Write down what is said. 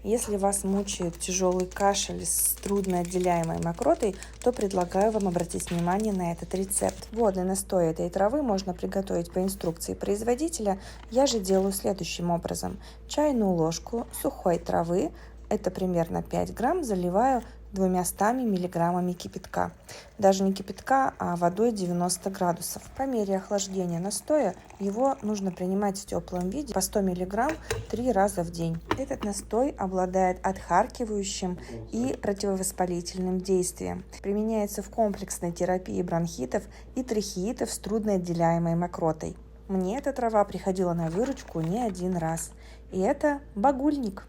Если вас мучает тяжелый кашель с трудноотделяемой мокротой, то предлагаю вам обратить внимание на этот рецепт. Водный настой этой травы можно приготовить по инструкции производителя. Я же делаю следующим образом. Чайную ложку сухой травы, это примерно 5 грамм, заливаю 200 миллиграммами кипятка. Даже не кипятка, а водой 90 градусов. По мере охлаждения настоя его нужно принимать в теплом виде по 100 миллиграмм 3 раза в день. Этот настой обладает отхаркивающим и противовоспалительным действием. Применяется в комплексной терапии бронхитов и трахеитов с трудноотделяемой мокротой. Мне эта трава приходила на выручку не один раз. И это багульник.